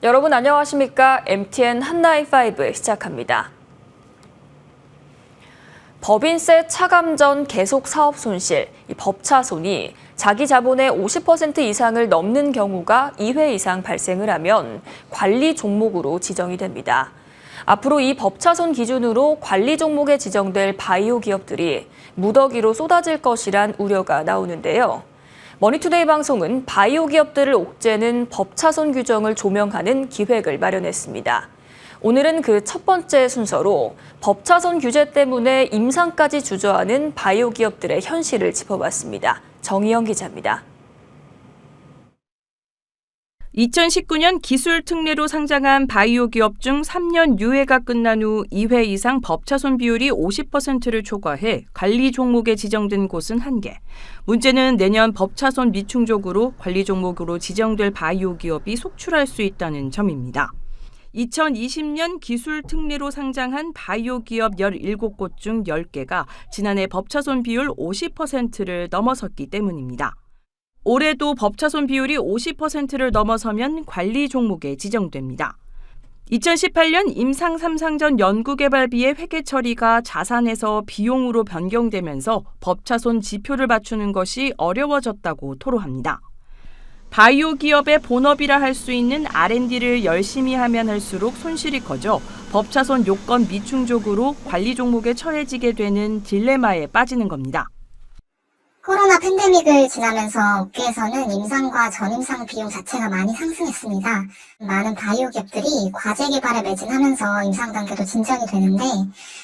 여러분 안녕하십니까? MTN 한나이5 시작합니다. 법인세 차감 전 계속 사업 손실, 법차손이 자기 자본의 50% 이상을 넘는 경우가 2회 이상 발생을 하면 관리 종목으로 지정이 됩니다. 앞으로 이 법차손 기준으로 관리 종목에 지정될 바이오 기업들이 무더기로 쏟아질 것이란 우려가 나오는데요. 머니투데이 방송은 바이오 기업들을 옥죄는 법차손 규정을 조명하는 기획을 마련했습니다. 오늘은 그 첫 번째 순서로 법차손 규제 때문에 임상까지 주저하는 바이오 기업들의 현실을 짚어봤습니다. 정희영 기자입니다. 2019년 기술 특례로 상장한 바이오 기업 중 3년 유예가 끝난 후 2회 이상 법차손 비율이 50%를 초과해 관리 종목에 지정된 곳은 1개. 문제는 내년 법차손 미충족으로 관리 종목으로 지정될 바이오 기업이 속출할 수 있다는 점입니다. 2020년 기술 특례로 상장한 바이오 기업 17곳 중 10개가 지난해 법차손 비율 50%를 넘어섰기 때문입니다. 올해도 법차손 비율이 50%를 넘어서면 관리 종목에 지정됩니다. 2018년 임상 3상전 연구개발비의 회계 처리가 자산에서 비용으로 변경되면서 법차손 지표를 맞추는 것이 어려워졌다고 토로합니다. 바이오 기업의 본업이라 할 수 있는 R&D를 열심히 하면 할수록 손실이 커져 법차손 요건 미충족으로 관리 종목에 처해지게 되는 딜레마에 빠지는 겁니다. 코로나 팬데믹을 지나면서 업계에서는 임상과 전임상 비용 자체가 많이 상승했습니다. 많은 바이오 기업들이 과제 개발에 매진하면서 임상 단계도 진전이 되는데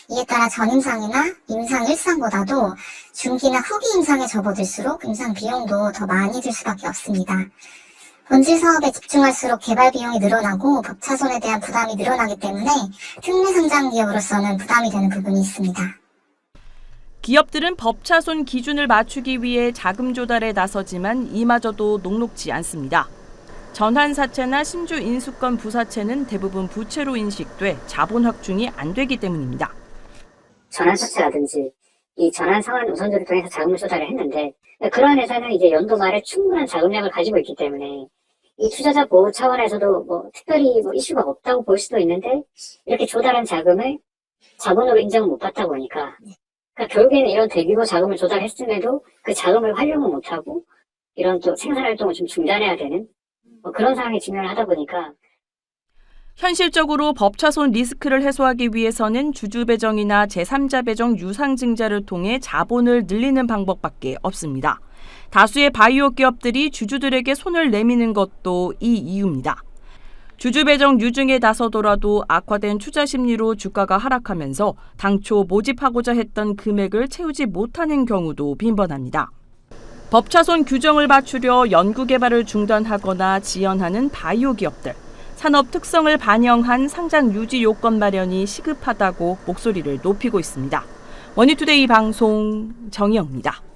이에 따라 전임상이나 임상 1상보다도 중기나 후기 임상에 접어들수록 임상 비용도 더 많이 들 수밖에 없습니다. 본질 사업에 집중할수록 개발 비용이 늘어나고 법차손에 대한 부담이 늘어나기 때문에 특례 상장 기업으로서는 부담이 되는 부분이 있습니다. 기업들은 법차손 기준을 맞추기 위해 자금 조달에 나서지만 이마저도 녹록지 않습니다. 전환사채나 신주 인수권 부사채는 대부분 부채로 인식돼 자본 확충이 안 되기 때문입니다. 전환사채라든지 이 전환 상환 우선주를 통해서 자금을 조달을 했는데 그러한 회사는 이제 연도 말에 충분한 자금량을 가지고 있기 때문에 이 투자자 보호 차원에서도 특별히 이슈가 없다고 볼 수도 있는데 이렇게 조달한 자금을 자본으로 인정을 못 받다 보니까 그러니까 결국에는 이런 대규모 자금을 조달했음에도 그 자금을 활용을 못하고 이런 또 생산활동을 좀 중단해야 되는 그런 상황에 직면을 하다 보니까 현실적으로 법차손 리스크를 해소하기 위해서는 주주 배정이나 제3자 배정 유상증자를 통해 자본을 늘리는 방법밖에 없습니다. 다수의 바이오 기업들이 주주들에게 손을 내미는 것도 이 이유입니다. 주주 배정 유증에 나서더라도 악화된 투자 심리로 주가가 하락하면서 당초 모집하고자 했던 금액을 채우지 못하는 경우도 빈번합니다. 법차손 규정을 맞추려 연구개발을 중단하거나 지연하는 바이오 기업들. 산업 특성을 반영한 상장 유지 요건 마련이 시급하다고 목소리를 높이고 있습니다. 머니투데이 방송 정희영입니다.